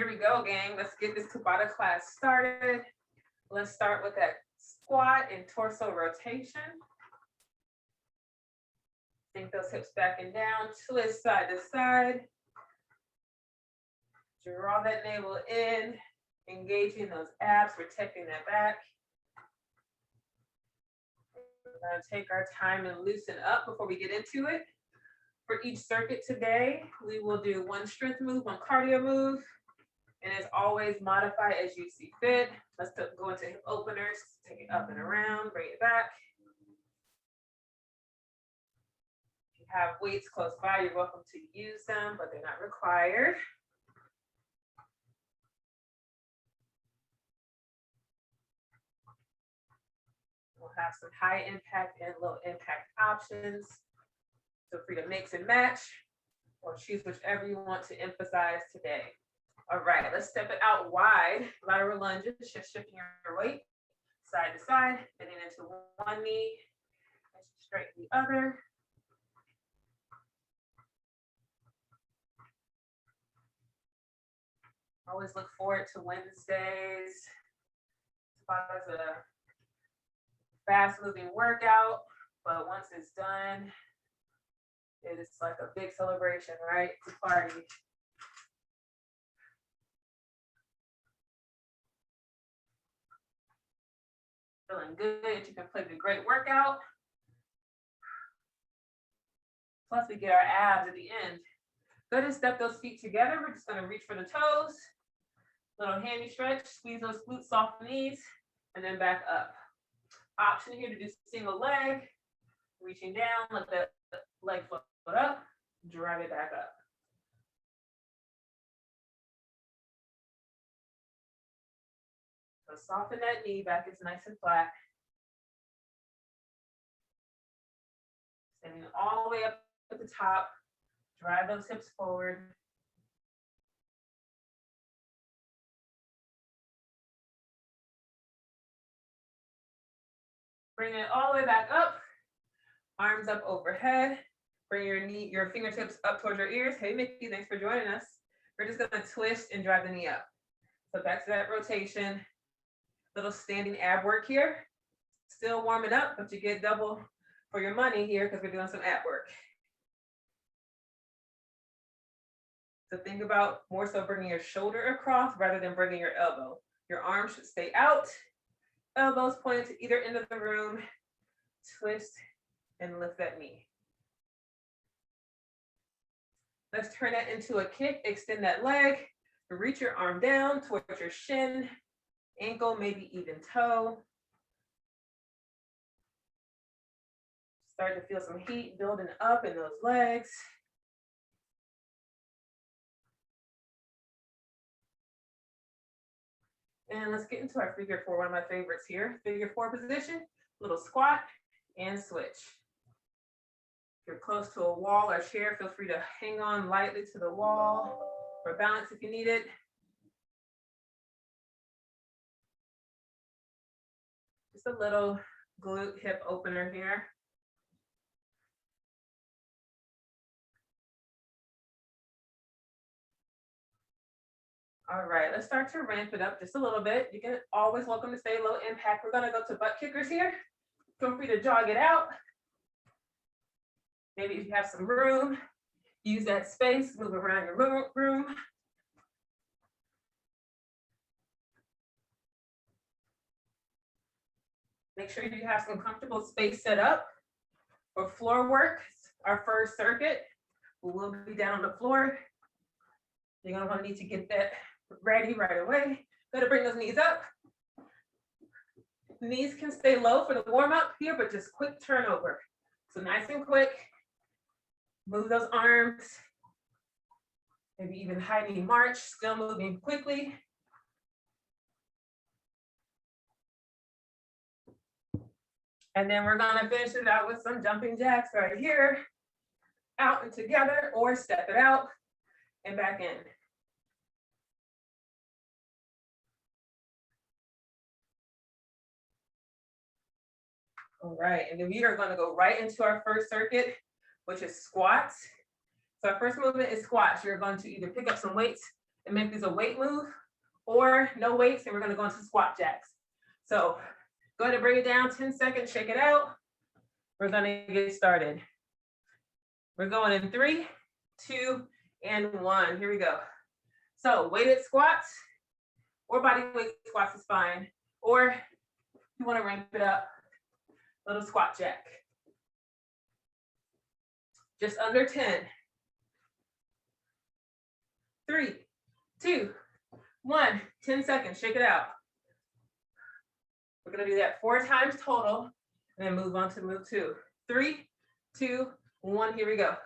Here we go, gang. Let's get this Tabata class started. Let's start with that squat and torso rotation. Sink those hips back and down, twist side to side. Draw that navel in, engaging those abs, protecting that back. We're gonna take our time and loosen up before we get into it. For each circuit today, we will do one strength move, one cardio move, and as always, modify as you see fit. Let's go into hip openers, take it up and around, bring it back. If you have weights close by, you're welcome to use them, but they're not required. We'll have some high impact and low impact options. Feel free to mix and match or choose whichever you want to emphasize today. All right, let's step it out wide. Lateral lunges, just shifting your weight side to side, bending into one knee, and straighten the other. Always look forward to Wednesdays. It's a fast moving workout, but once it's done, it is like a big celebration, right? It's a party. Feeling good, you complete a great workout. Plus we get our abs at the end. Go ahead and step those feet together. We're just gonna reach for the toes. Little hammy stretch, squeeze those glutes, soft knees, and then back up. Option here to do single leg, reaching down, let the leg float up, drive it back up. So soften that knee, back is nice and flat. Standing all the way up at the top, drive those hips forward. Bring it all the way back up, arms up overhead. Bring your fingertips up towards your ears. Hey, Mickey, thanks for joining us. We're just gonna twist and drive the knee up. So back to that rotation. Little standing ab work here. Still warming up, but you get double for your money here because we're doing some ab work. So think about more so bringing your shoulder across rather than bringing your elbow. Your arms should stay out. Elbows pointed to either end of the room. Twist and lift that knee. Let's turn that into a kick. Extend that leg. Reach your arm down towards your shin, ankle, maybe even toe. Start to feel some heat building up in those legs. And let's get into our figure four, one of my favorites here. Figure four position, little squat and switch. If you're close to a wall or chair, feel free to hang on lightly to the wall for balance if you need it. Just a little glute hip opener here. All right, let's start to ramp it up just a little bit. You can always welcome to stay low impact. We're gonna go to butt kickers here. Feel free to jog it out. Maybe if you have some room, use that space, move around your room. Make sure you have some comfortable space set up for floor work. Our first circuit, we will be down on the floor. You're gonna wanna need to get that ready right away. Gotta bring those knees up. Knees can stay low for the warm up here, but just quick turnover. So nice and quick. Move those arms. Maybe even high knee march, still moving quickly. And then we're gonna finish it out with some jumping jacks right here. Out and together, or step it out and back in. All right, and then we are gonna go right into our first circuit, which is squats. So our first movement is squats. You're going to either pick up some weights and make these a weight move, or no weights, and we're gonna go into squat jacks. So go ahead and bring it down, 10 seconds, shake it out. We're gonna get started. We're going in 3, 2, and 1. Here we go. So weighted squats or body weight squats is fine. Or you wanna ramp it up, little squat jack. Just under 10. 3, 2, 1. 10 seconds, shake it out. We're gonna do that 4 times total, and then move on to move 2. 3, 2, 1, here we go.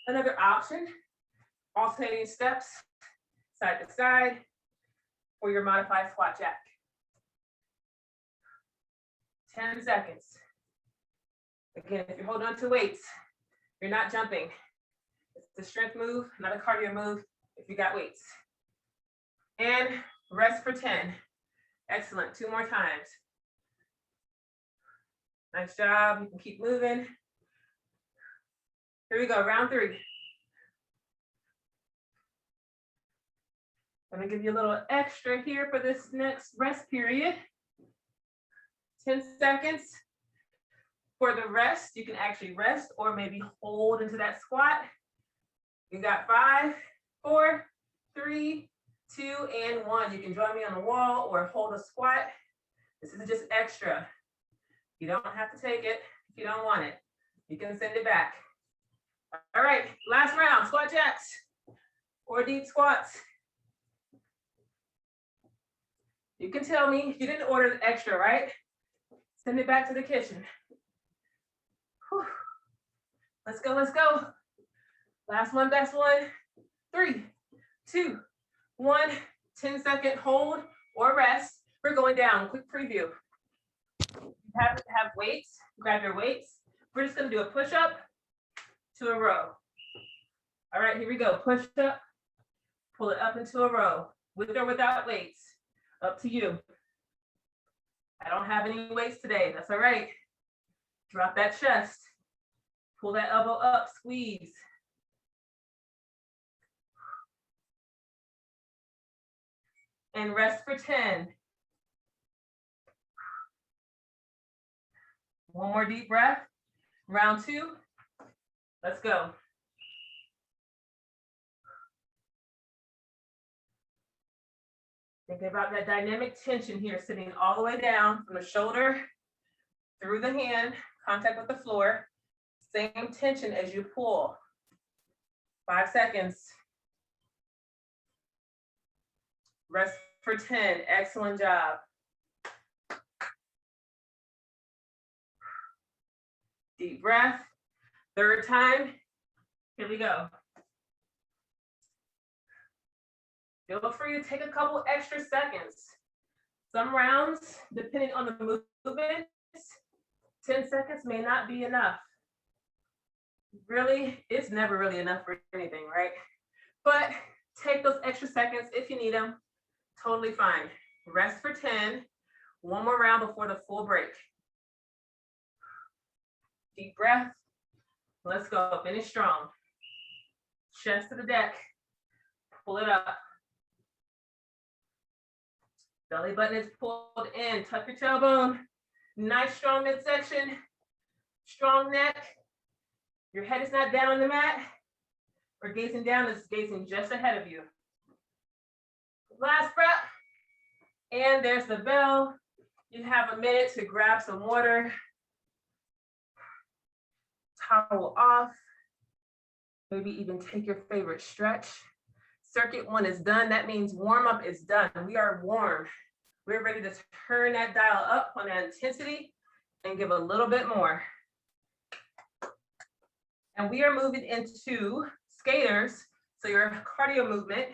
Another option, alternating steps, side to side, for your modified squat jack. 10 seconds. Again, if you're holding on to weights, you're not jumping. It's a strength move, not a cardio move if you got weights. And rest for 10. Excellent, 2 more times. Nice job, you can keep moving. Here we go, round 3. I'm gonna give you a little extra here for this next rest period. 10 seconds. For the rest, you can actually rest or maybe hold into that squat. You got 5, 4, 3, 2, and 1. You can join me on the wall or hold a squat. This is just extra. You don't have to take it if you don't want it. You can send it back. All right, last round, squat jacks or deep squats. You can tell me you didn't order the extra, right? Send it back to the kitchen. Whew. Let's go, let's go. Last one, best one. 3, 2, 1. 10-second hold or rest. We're going down, quick preview. You have to have weights, grab your weights. We're just gonna do a push-up to a row. All right, here we go, push up, pull it up into a row, with or without weights, up to you. I don't have any weights today, that's all right. Drop that chest, pull that elbow up, squeeze. And rest for 10. One more deep breath. Round 2. Let's go. Think about that dynamic tension here, sitting all the way down from the shoulder through the hand, contact with the floor. Same tension as you pull. 5 seconds. Rest for 10. Excellent job. Deep breath. 3rd time. Here we go. Feel free to take a couple extra seconds. Some rounds, depending on the movement, 10 seconds may not be enough. Really, it's never really enough for anything, right? But take those extra seconds if you need them. Totally fine. Rest for 10. One more round before the full break. Deep breath. Let's go. Finish strong. Chest to the deck. Pull it up. Belly button is pulled in. Tuck your tailbone. Nice strong midsection. Strong neck. Your head is not down on the mat. Or gazing down, it's gazing just ahead of you. Last breath. And there's the bell. You have a minute to grab some water. Towel off. Maybe even take your favorite stretch. Circuit 1 is done. That means warm up is done. We are warm. We're ready to turn that dial up on that intensity and give a little bit more. And we are moving into skaters. So your cardio movement.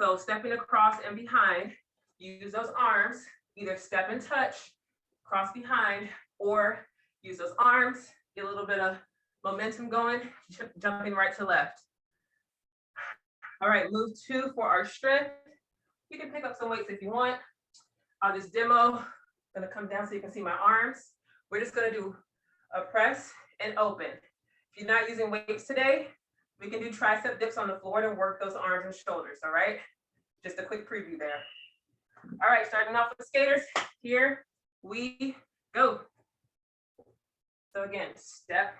So stepping across and behind, use those arms, either step and touch, cross behind, or use those arms, get a little bit of momentum going, jumping right to left. All right, move 2 for our strength. You can pick up some weights if you want. I'll just demo. I'm gonna come down so you can see my arms. We're just gonna do a press and open. If you're not using weights today, We can do tricep dips on the floor to work those arms and shoulders, all right? Just a quick preview there. All right, starting off with skaters, here we go. So again, step,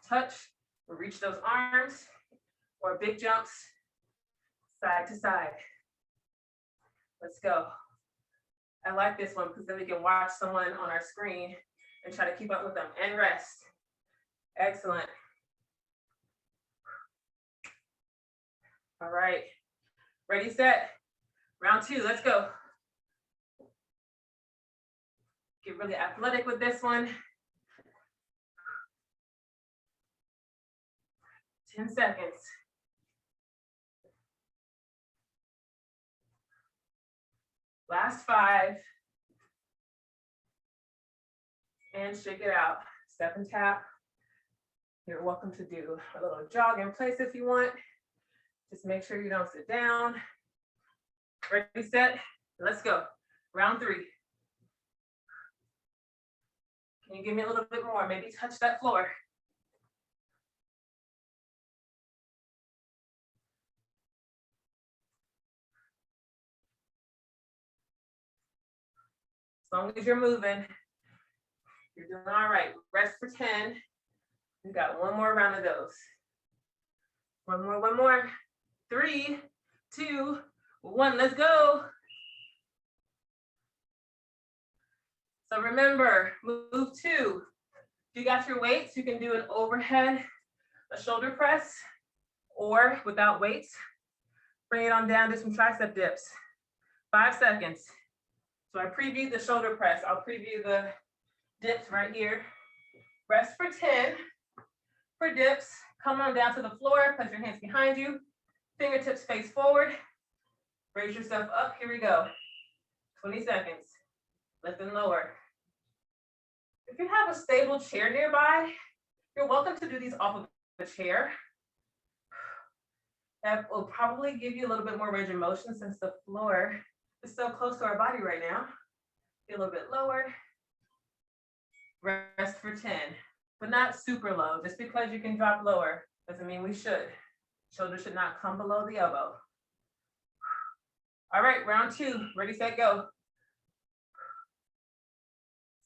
touch, reach those arms, or big jumps, side to side. Let's go. I like this one because then we can watch someone on our screen and try to keep up with them and rest. Excellent. All right, ready, set, round two, let's go. Get really athletic with this one. 10 seconds. Last 5. And shake it out. Step and tap. You're welcome to do a little jog in place if you want. Just make sure you don't sit down. Ready, set, let's go. Round 3. Can you give me a little bit more? Maybe touch that floor. As long as you're moving, you're doing all right. Rest for 10. We got one more round of those. One more. 3, 2, 1, let's go. So remember, move 2. If you got your weights, you can do an overhead, a shoulder press, or without weights, bring it on down to some tricep dips. 5 seconds. So I previewed the shoulder press. I'll preview the dips right here. Rest for 10. For dips, come on down to the floor, place your hands behind you, fingertips face forward, raise yourself up, here we go. 20 seconds, lift and lower. If you have a stable chair nearby, you're welcome to do these off of the chair. That will probably give you a little bit more range of motion since the floor is so close to our body right now. Be a little bit lower. Rest for 10. But not super low. Just because you can drop lower doesn't mean we should. Shoulders should not come below the elbow. All right, round 2. Ready, set, go.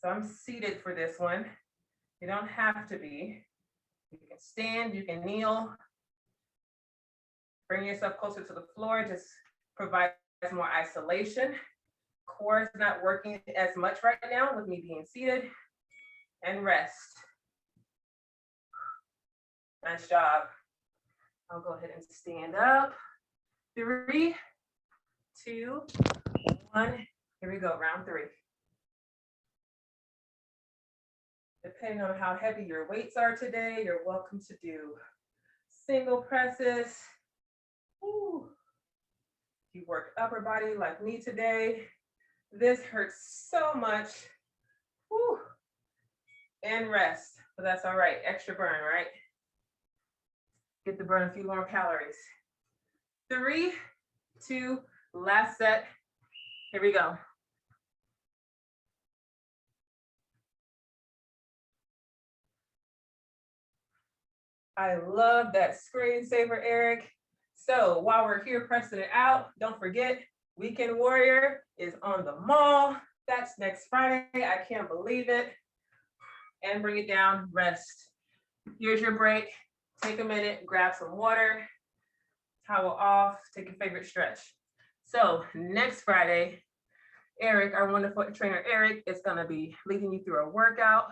So I'm seated for this one. You don't have to be. You can stand, you can kneel. Bring yourself closer to the floor. Just provides more isolation. Core is not working as much right now with me being seated. And rest. Nice job. I'll go ahead and stand up. 3, 2, 1. Here we go, round 3. Depending on how heavy your weights are today, you're welcome to do single presses. Woo. If you work upper body like me today, this hurts so much. Woo. And rest, but that's all right, extra burn, right? Get to burn a few more calories. 3, 2, last set. Here we go. I love that screensaver, Eric. So while we're here pressing it out, don't forget, Weekend Warrior is on the mall. That's next Friday. I can't believe it. And bring it down, rest. Here's your break. Take a minute, grab some water, towel off, take your favorite stretch. So next Friday, Eric, our wonderful trainer Eric, is gonna be leading you through a workout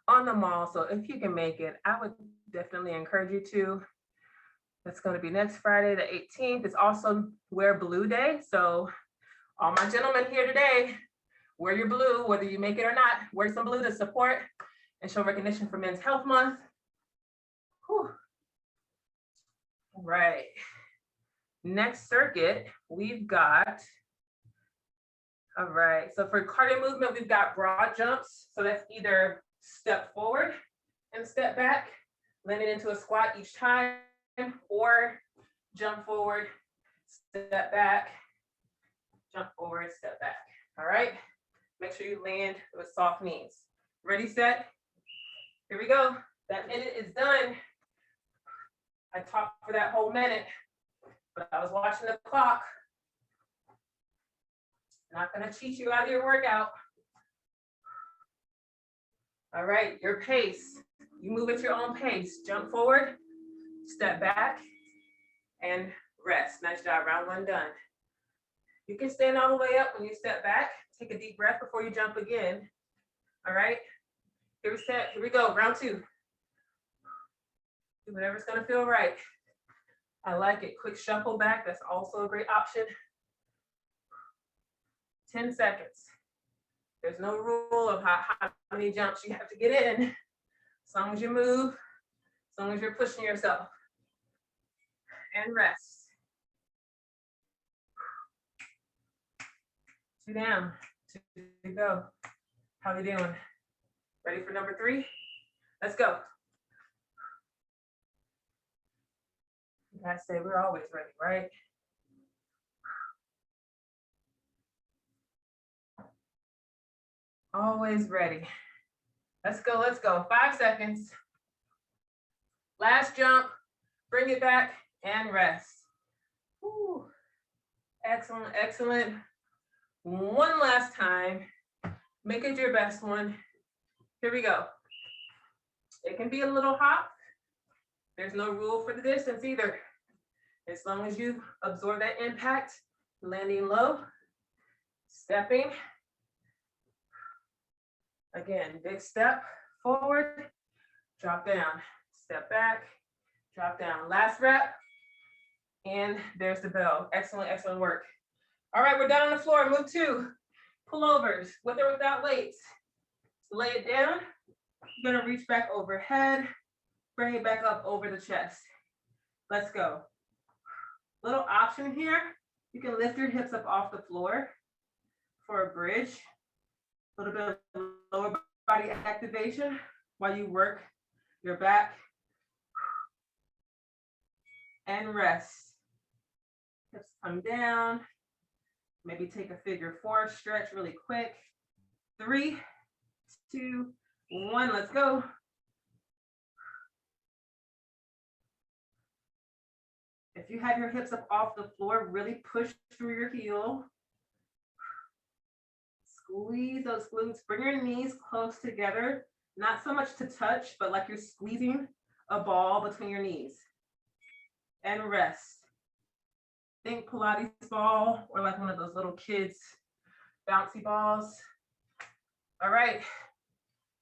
on the mall. So if you can make it, I would definitely encourage you to. That's gonna be next Friday, the 18th. It's also Wear Blue Day. So all my gentlemen here today, wear your blue, whether you make it or not, wear some blue to support and show recognition for Men's Health Month. Whew. All right. Next circuit, we've got, all right, so for cardio movement, we've got broad jumps. So that's either step forward and step back, landing into a squat each time, or jump forward, step back, jump forward, step back. All right, make sure you land with soft knees. Ready, set, here we go. That minute is done. I talked for that whole minute, but I was watching the clock. Not gonna cheat you out of your workout. All right, your pace. You move at your own pace. Jump forward, step back, and rest. Nice job, round one done. You can stand all the way up when you step back. Take a deep breath before you jump again. All right, here we go, round two. Do whatever's gonna feel right. I like it. Quick shuffle back, that's also a great option. 10 seconds. There's no rule of how many jumps you have to get in. As long as you move, as long as you're pushing yourself. And rest. 2 down, 2 to go. How are we doing? Ready for number 3? Let's go. You guys say we're always ready, right? Always ready. Let's go, let's go. 5 seconds. Last jump, bring it back and rest. Woo. Excellent, excellent. One last time. Make it your best one. Here we go. It can be a little hop. There's no rule for the distance either. As long as you absorb that impact, landing low, stepping. Again, big step forward, drop down, step back, drop down. Last rep, and there's the bell. Excellent, excellent work. All right, we're done on the floor. Move to pullovers, with or without weights. Lay it down. You're gonna reach back overhead, bring it back up over the chest. Let's go. Little option here. You can lift your hips up off the floor for a bridge. A little bit of lower body activation while you work your back. And rest. Hips come down. Maybe take a figure 4 stretch really quick. 3, 2, 1, let's go. If you have your hips up off the floor, really push through your heel. Squeeze those glutes, bring your knees close together. Not so much to touch, but like you're squeezing a ball between your knees. And rest. Think Pilates ball or like one of those little kids bouncy balls. All right,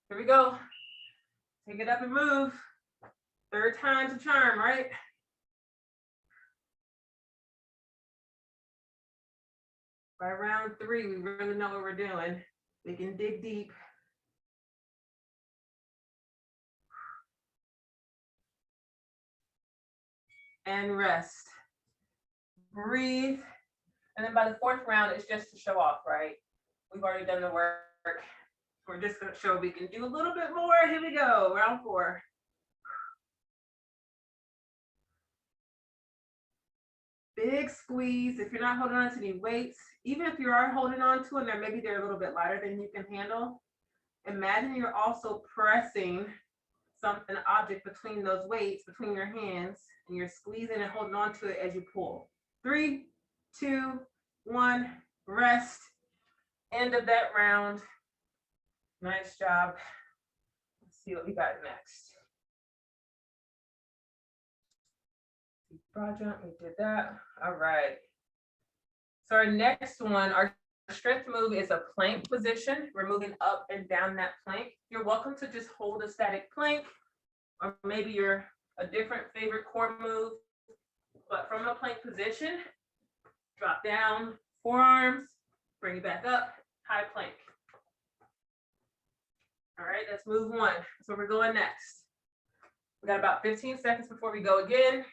here we go. Take it up and move. 3rd time's a charm, right? By round 3, we really know what we're doing. We can dig deep. And rest. Breathe. And then by the 4th round, it's just to show off, right? We've already done the work. We're just gonna show we can do a little bit more. Here we go, round 4. Big squeeze. If you're not holding on to any weights, even if you are holding on to them, maybe they're a little bit lighter than you can handle. Imagine you're also pressing an object between those weights, between your hands, and you're squeezing and holding on to it as you pull. 3, 2, 1, rest. End of that round. Nice job. Let's see what we got next. Broad jump, we did that. All right. So our next one, our strength move is a plank position. We're moving up and down that plank. You're welcome to just hold a static plank, or maybe you're a different favorite core move. But from a plank position, drop down, forearms, bring it back up, high plank. All right, let's move 1. That's where we're going next. We got about 15 seconds before we go again.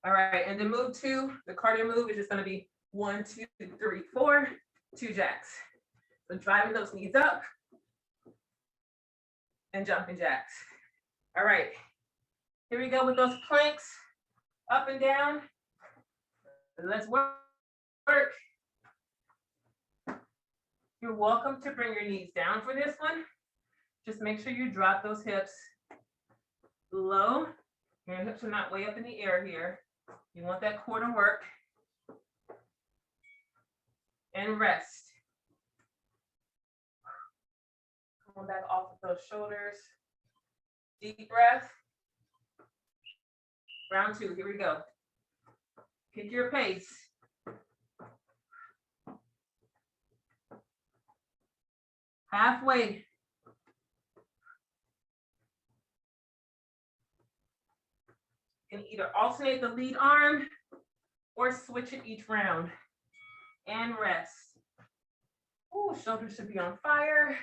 All right, and then move 2, the cardio move is just gonna be 1, 2, 3, 4, 2 jacks. So driving those knees up and jumping jacks. All right, here we go with those planks, up and down. Let's work. You're welcome to bring your knees down for this one. Just make sure you drop those hips low Your hips are not way up in the air here. You want that core to work. And rest. Come back off of those shoulders. Deep breath. Round two, here we go. Pick your pace. Halfway. You can either alternate the lead arm or switch it each round. And rest. Ooh, shoulders should be on fire,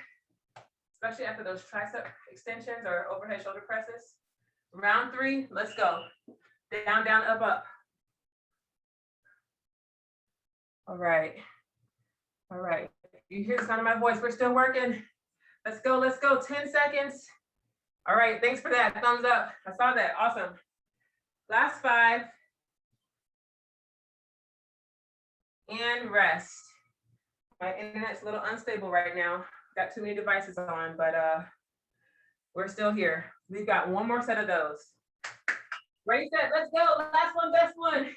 especially after those tricep extensions or overhead shoulder presses. Round three, let's go. Down, down, up, up. All right. All right. You hear the sound of my voice. We're still working. Let's go, let's go. 10 seconds. All right, thanks for that. Thumbs up. I saw that. Awesome. Last 5. And rest. My internet's a little unstable right now. Got too many devices on, but we're still here. We've got one more set of those. Ready, set, let's go. Last one, best one.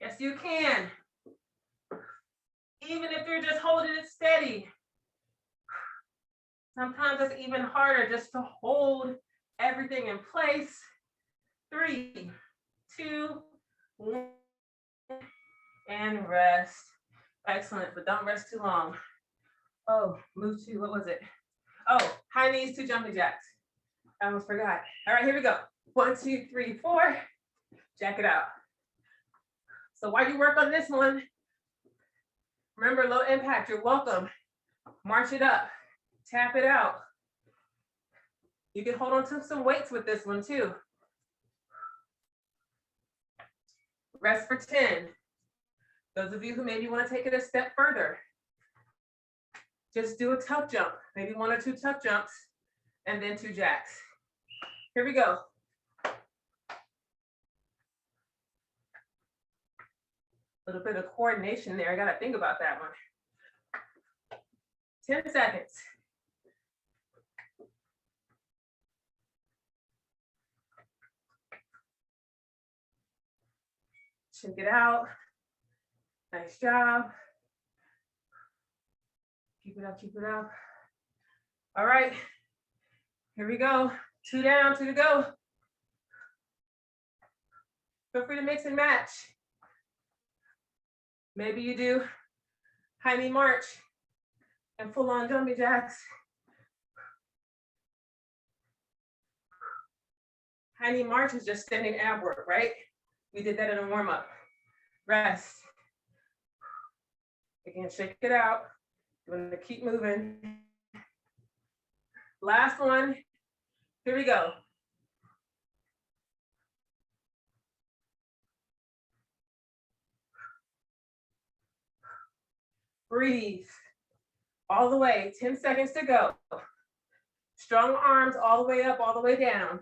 Yes, you can. Even if you're just holding it steady. Sometimes it's even harder just to hold everything in place. 3, 2, 1, and rest. Excellent, but don't rest too long. Oh, move to, what was it? Oh, high knees to jumping jacks. I almost forgot. All right, here we go. 1, 2, 3, 4. Jack it out. So while you work on this one, remember low impact, you're welcome. March it up, tap it out. You can hold on to some weights with this one too. Rest for 10. Those of you who maybe want to take it a step further, just do a tuck jump, maybe 1 or 2 tuck jumps, and then 2 jacks. Here we go. A little bit of coordination there. I got to think about that one. 10 seconds. Check it out. Nice job. Keep it up, keep it up. All right, here we go. 2 down, 2 to go. Feel free to mix and match. Maybe you do high knee march and full on jumping jacks. High knee march is just standing ab work, right? We did that in a warm up. Rest. Again, shake it out. You want to keep moving. Last one. Here we go. Breathe. All the way. 10 seconds to go. Strong arms all the way up, all the way down.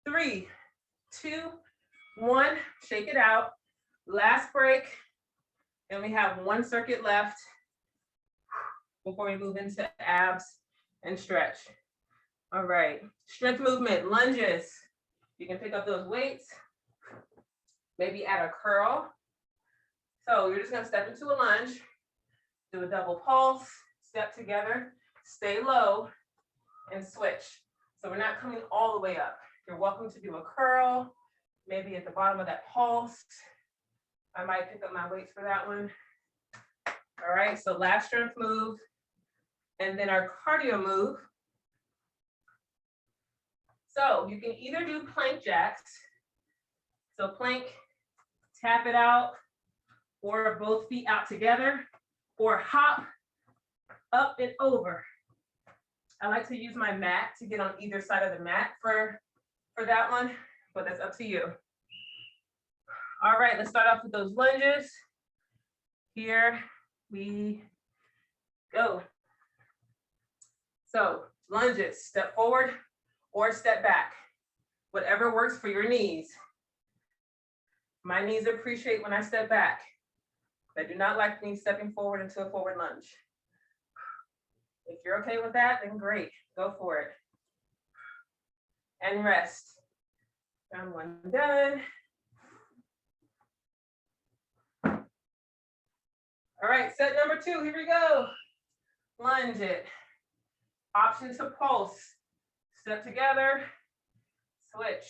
3, 2, 1. Shake it out. Last break. And we have 1 circuit left before we move into abs and stretch. All right, strength movement, lunges. You can pick up those weights, maybe add a curl. So you're just gonna step into a lunge, do a double pulse, step together, stay low, and switch. So we're not coming all the way up. You're welcome to do a curl, maybe at the bottom of that pulse. I might pick up my weights for that one. All right, so last strength move, and then our cardio move. So you can either do plank jacks. So plank, tap it out, or both feet out together, or hop up and over. I like to use my mat to get on either side of the mat for that one, but that's up to you. All right, let's start off with those lunges. Here we go. So lunges, step forward or step back, whatever works for your knees. My knees appreciate when I step back. I do not like me stepping forward into a forward lunge. If you're okay with that, then great, go for it. And rest. Round one done. All right, set number 2, here we go. Lunge it. Option to pulse. Step together, switch.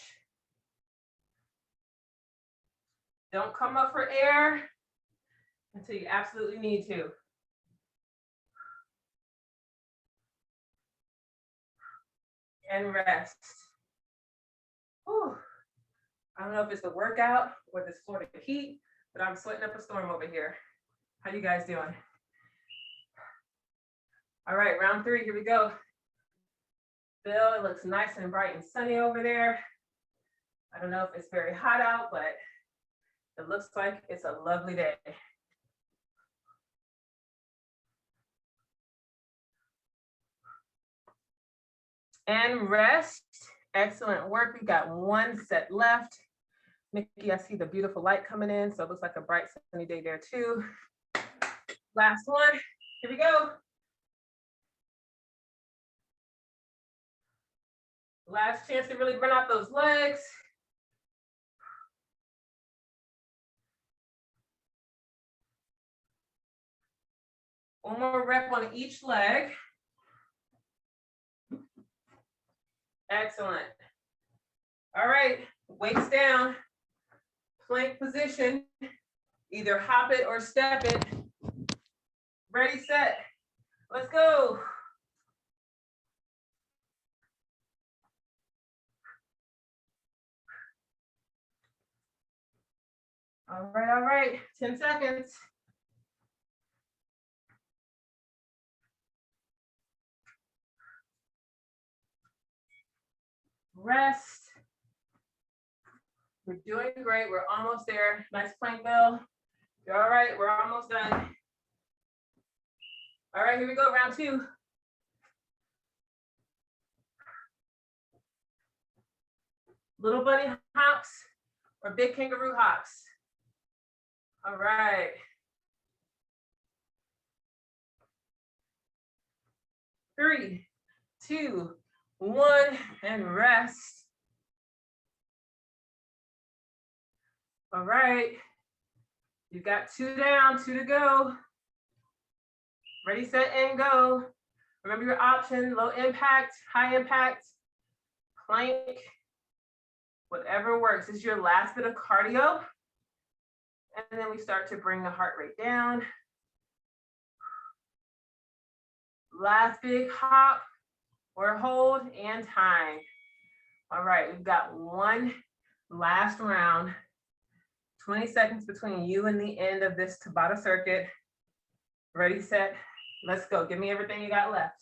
Don't come up for air until you absolutely need to. And rest. Whew. I don't know if it's the workout or this Florida heat, but I'm sweating up a storm over here. How you guys doing? All right, round 3, here we go. Bill, it looks nice and bright and sunny over there. I don't know if it's very hot out, but it looks like it's a lovely day. And rest. Excellent work. We got 1 set left. Nikki, I see the beautiful light coming in, so it looks like a bright sunny day there too. Last one. Here we go. Last chance to really burn out those legs. One more rep on each leg. Excellent. All right, weights down. Plank position. Either hop it or step it. Ready, set. Let's go. All right. 10 seconds. Rest. We're doing great. We're almost there. Nice plank, Bill. You're all right. We're almost done. All right, here we go. Round 2. Little bunny hops or big kangaroo hops. All right. 3, 2, 1, and rest. All right. You've got 2 down, 2 to go. Ready, set, and go. Remember your option, low impact, high impact, plank, whatever works. This is your last bit of cardio. And then we start to bring the heart rate down. Last big hop or hold and time. All right, we've got 1 last round. 20 seconds between you and the end of this Tabata circuit. Ready, set, let's go. Give me everything you got left.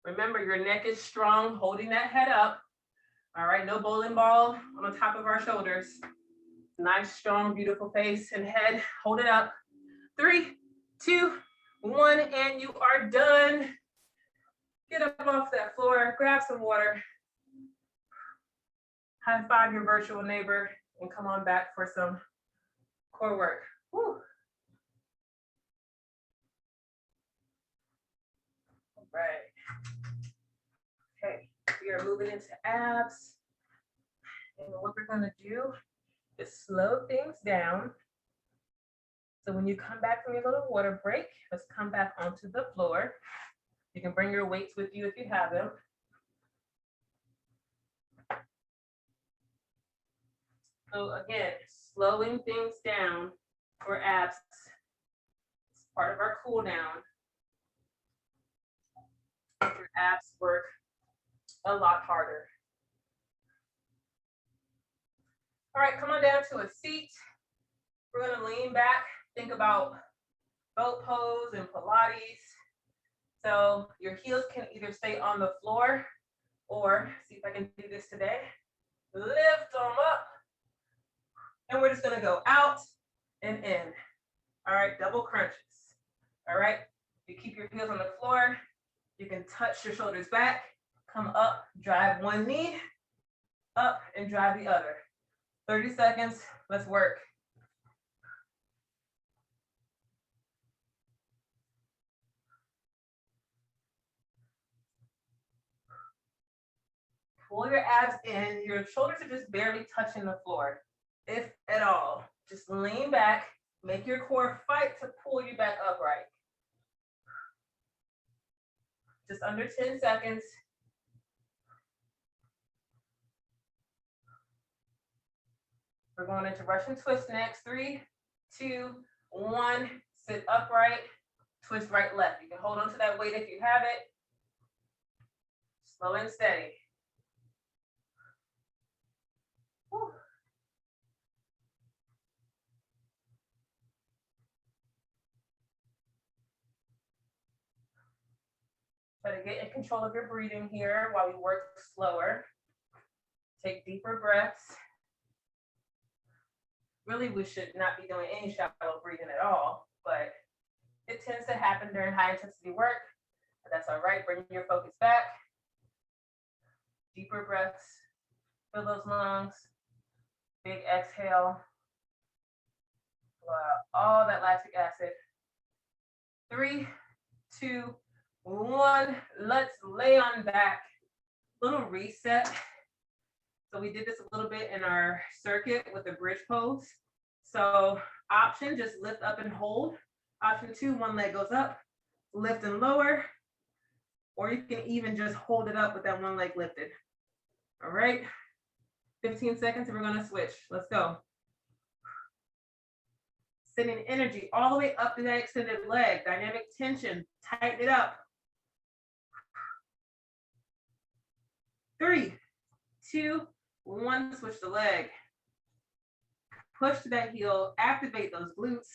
Remember, your neck is strong, holding that head up. All right, no bowling ball on the top of our shoulders. Nice, strong, beautiful face and head. Hold it up. 3, 2, 1, and you are done. Get up off that floor, grab some water. High five your virtual neighbor and come on back for some core work. Woo. All right. Okay, we are moving into abs. And what we're gonna do is slow things down. So when you come back from your little water break, let's come back onto the floor. You can bring your weights with you if you have them. So again, slowing things down for abs. It's part of our cool down. Your abs work a lot harder. All right, come on down to a seat. We're gonna lean back, think about boat pose and Pilates. So your heels can either stay on the floor or, see if I can do this today, lift them up. And we're just gonna go out and in. All right, double crunches. All right, you keep your heels on the floor. You can touch your shoulders back, come up, drive one knee, up and drive the other. 30 seconds, let's work. Pull your abs in. Your shoulders are just barely touching the floor, if at all. Just lean back, make your core fight to pull you back upright. Just under 10 seconds. We're going into Russian twist next. 3, 2, 1. Sit upright, twist right, left. You can hold on to that weight if you have it. Slow and steady. Whew. Try to get in control of your breathing here while we work slower. Take deeper breaths. Really, we should not be doing any shallow breathing at all, but it tends to happen during high intensity work. But that's all right. Bring your focus back. Deeper breaths. Fill those lungs. Big exhale. Blow out all that lactic acid. 3, 2, 1. Let's lay on back. Little reset. So we did this a little bit in our circuit with the bridge pose. So option, just lift up and hold. Option 2, one leg goes up, lift and lower, or you can even just hold it up with that one leg lifted. All right, 15 seconds and we're gonna switch. Let's go. Sending energy all the way up to that extended leg, dynamic tension, tighten it up. 3, 2, 1, switch the leg. Push to that heel, activate those glutes.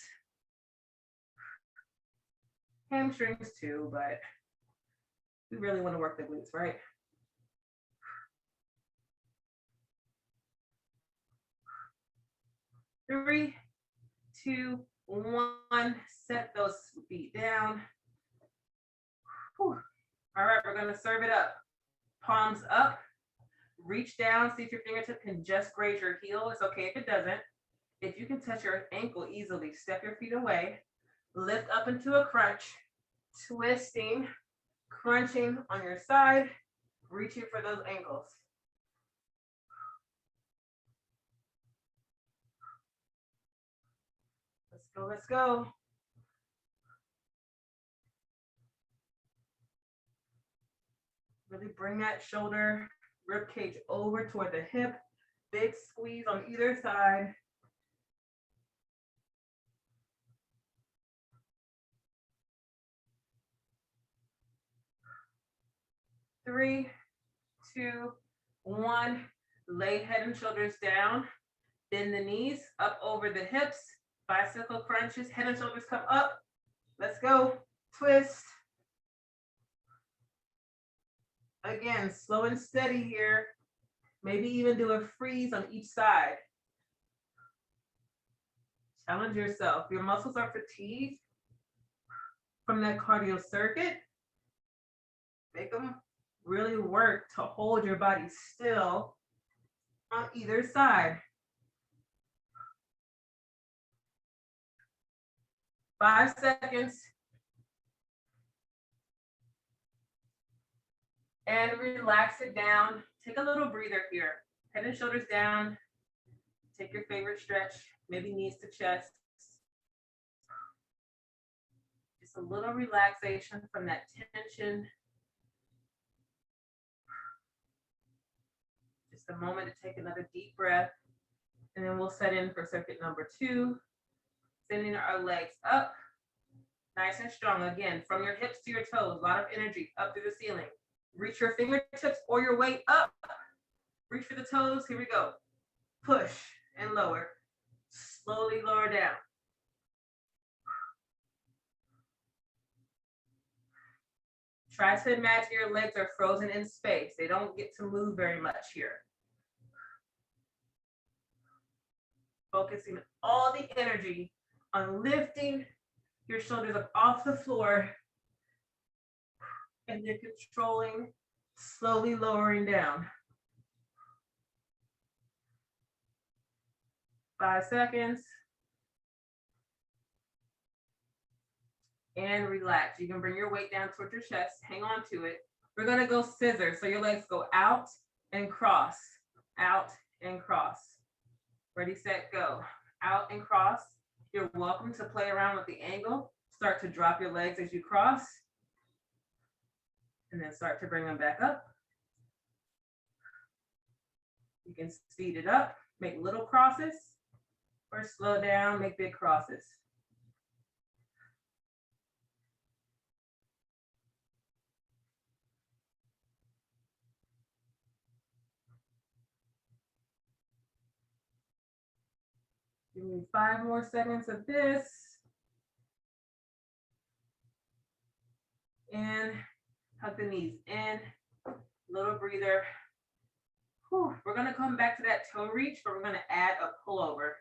Hamstrings too, but we really want to work the glutes, right? Three, 2, 1, set those feet down. Whew. All right, we're gonna serve it up. Palms up, reach down, see if your fingertip can just graze your heel. It's okay if it doesn't. If you can touch your ankle easily, step your feet away, lift up into a crunch, twisting, crunching on your side, reaching for those ankles. Let's go, let's go. Really bring that shoulder, rib cage over toward the hip, big squeeze on either side. Three, 2, 1. Lay head and shoulders down. Bend the knees up over the hips. Bicycle crunches. Head and shoulders come up. Let's go. Twist. Again, slow and steady here. Maybe even do a freeze on each side. Challenge yourself. Your muscles are fatigued from that cardio circuit. Make them really work to hold your body still on either side. 5 seconds. And relax it down. Take a little breather here. Head and shoulders down. Take your favorite stretch, maybe knees to chest. Just a little relaxation from that tension. Just a moment to take another deep breath. And then we'll set in for circuit number 2. Sending our legs up, nice and strong. Again, from your hips to your toes, a lot of energy up through the ceiling. Reach your fingertips or your weight up. Reach for the toes. Here we go. Push and lower. Slowly lower down. Try to imagine your legs are frozen in space. They don't get to move very much here. Focusing all the energy on lifting your shoulders up off the floor and then controlling, slowly lowering down. 5 seconds. And relax. You can bring your weight down towards your chest. Hang on to it. We're going to go scissors. So your legs go out and cross, out and cross. Ready, set, go. Out and cross. You're welcome to play around with the angle. Start to drop your legs as you cross. And then start to bring them back up. You can speed it up, make little crosses, or slow down, make big crosses. Give me 5 more seconds of this. In, hug the knees in, little breather. Whew. We're gonna come back to that toe reach, but we're gonna add a pullover.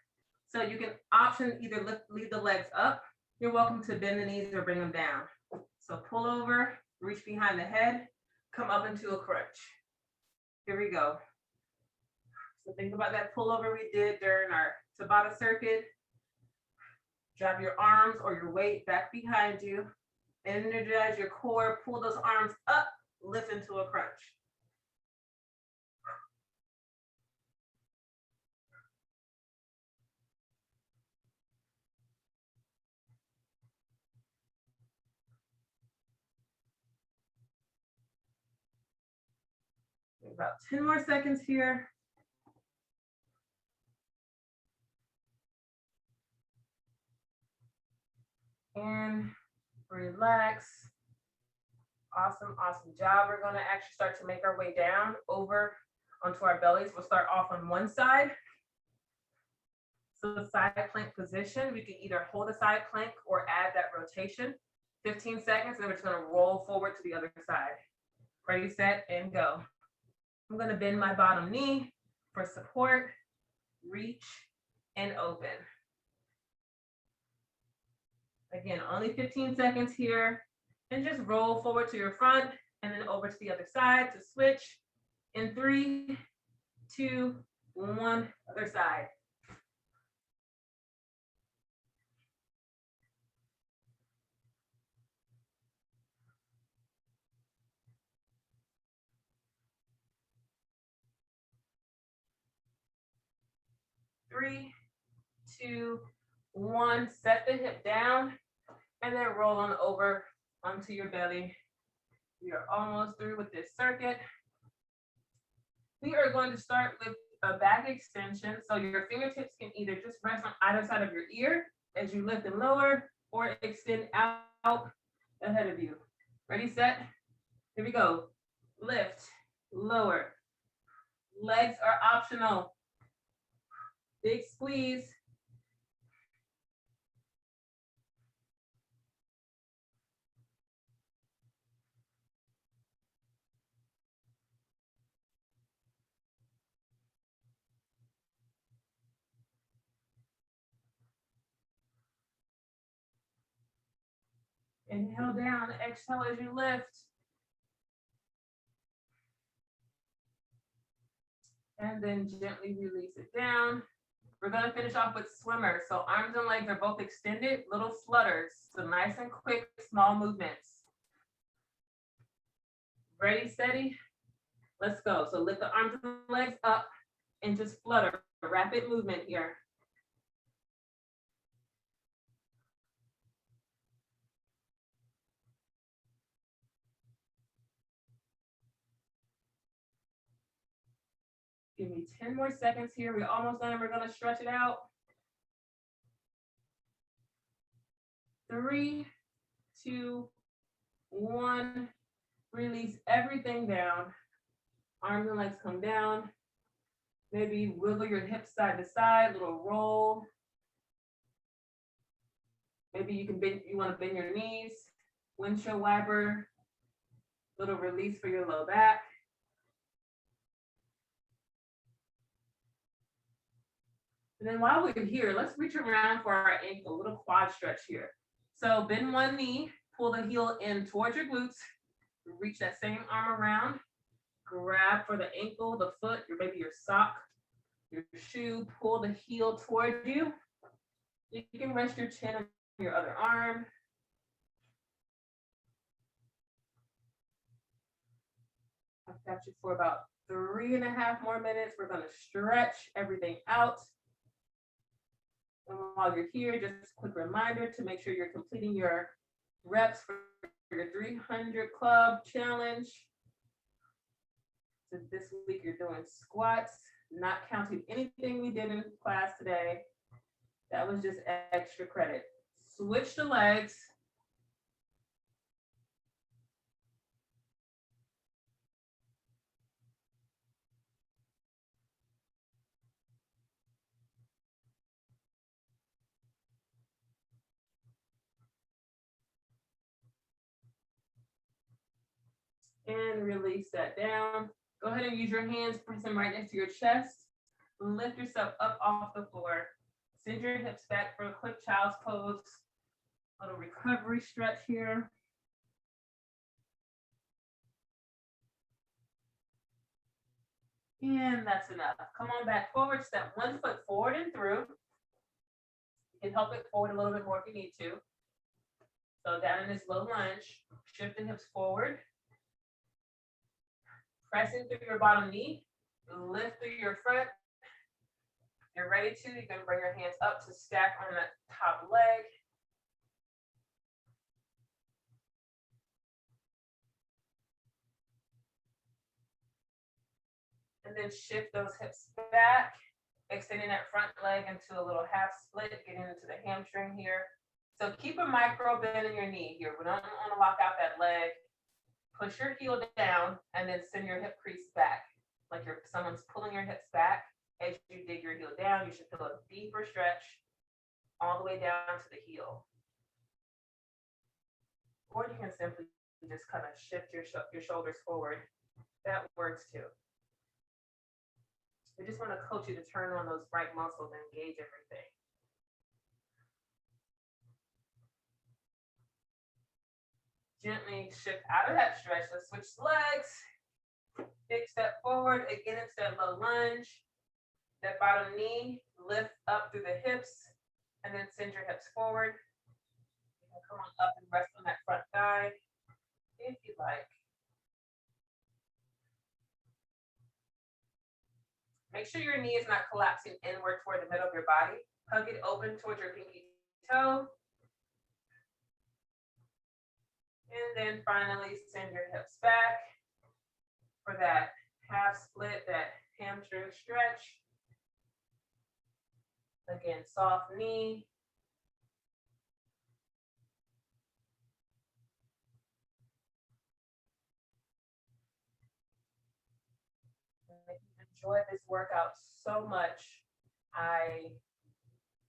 So you can option either leave the legs up. You're welcome to bend the knees or bring them down. So pull over, reach behind the head, come up into a crunch. Here we go. So think about that pullover we did during our Tabata circuit. Drop your arms or your weight back behind you. Energize your core, pull those arms up, lift into a crunch. About 10 more seconds here. And relax. Awesome, awesome job. We're gonna actually start to make our way down over onto our bellies. We'll start off on one side. So the side plank position, we can either hold a side plank or add that rotation. 15 seconds, and then we're just gonna roll forward to the other side. Ready, set, and go. I'm gonna bend my bottom knee for support, reach, and open. Again, only 15 seconds here. And just roll forward to your front and then over to the other side to switch. In 3, 2, 1, other side. Three, 2, 1, set the hip down and then roll on over onto your belly. You're almost through with this circuit. We are going to start with a back extension. So your fingertips can either just rest on either side of your ear as you lift and lower, or extend out ahead of you. Ready, set? Here we go. Lift, lower. Legs are optional. Big squeeze. Inhale down, exhale as you lift. And then gently release it down. We're gonna finish off with swimmer. So arms and legs are both extended, little flutters. So nice and quick, small movements. Ready, steady, let's go. So lift the arms and legs up and just flutter, rapid movement here. Give me 10 more seconds here. We're almost done. We're gonna stretch it out. 3, 2, 1. Release everything down. Arms and legs come down. Maybe wiggle your hips side to side, little roll. Maybe you can bend, you want to bend your knees, windshield wiper, little release for your low back. And then while we're here, let's reach around for our ankle, a little quad stretch here. So bend one knee, pull the heel in towards your glutes, reach that same arm around, grab for the ankle, the foot, or maybe your sock, your shoe, pull the heel toward you. You can rest your chin on your other arm. I've got you for about 3.5 more minutes. We're gonna stretch everything out. And while you're here, just a quick reminder to make sure you're completing your reps for your 300 club challenge. So this week you're doing squats, not counting anything we did in class today. That was just extra credit. Switch the legs. And release that down. Go ahead and use your hands, press them right next to your chest. Lift yourself up off the floor. Send your hips back for a quick child's pose. A little recovery stretch here. And that's enough. Come on back forward, step 1 foot forward and through. You can help it forward a little bit more if you need to. So down in this low lunge, shift the hips forward. Pressing through your bottom knee, lift through your front. If you're ready to, you can bring your hands up to stack on that top leg. And then shift those hips back, extending that front leg into a little half split, getting into the hamstring here. So keep a micro bend in your knee here. We don't want to lock out that leg. Push your heel down and then send your hip crease back. Like someone's pulling your hips back. As you dig your heel down, you should feel a deeper stretch all the way down to the heel. Or you can simply just kind of shift your shoulders forward. That works too. We just want to coach you to turn on those right muscles and engage everything. Gently shift out of that stretch. Let's switch legs. Big step forward. Again, it's that low lunge. That bottom knee, lift up through the hips, and then send your hips forward. You can come on up and rest on that front thigh if you like. Make sure your knee is not collapsing inward toward the middle of your body. Hug it open towards your pinky toe. And then finally send your hips back for that half split, that hamstring stretch. Again, soft knee. If you enjoyed this workout so much,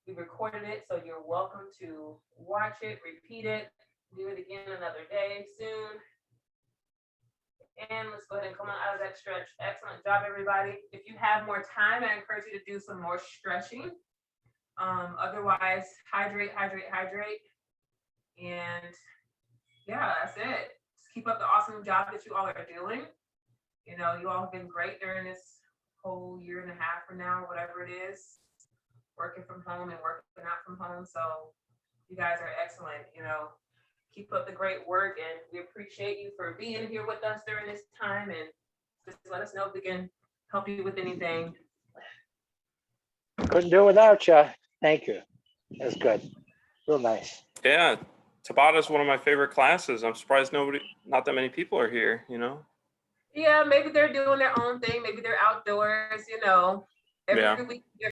we recorded it, so you're welcome to watch it, repeat it, do it again another day soon. And let's go ahead and come on out of that stretch. Excellent job, everybody. If you have more time, I encourage you to do some more stretching. Otherwise, hydrate. And yeah, that's it. Just keep up the awesome job that you all are doing. You know, you all have been great during this whole 1.5 years from now, whatever it is, working from home and working out from home. So you guys are excellent. You know, keep up the great work, and we appreciate you for being here with us during this time. And just let us know if we can help you with anything. Couldn't do it without you. Thank you. That's good. Real nice. Yeah, Tabata is one of my favorite classes. I'm surprised not that many people are here, you know? Yeah, maybe they're doing their own thing. Maybe they're outdoors, you know. Every week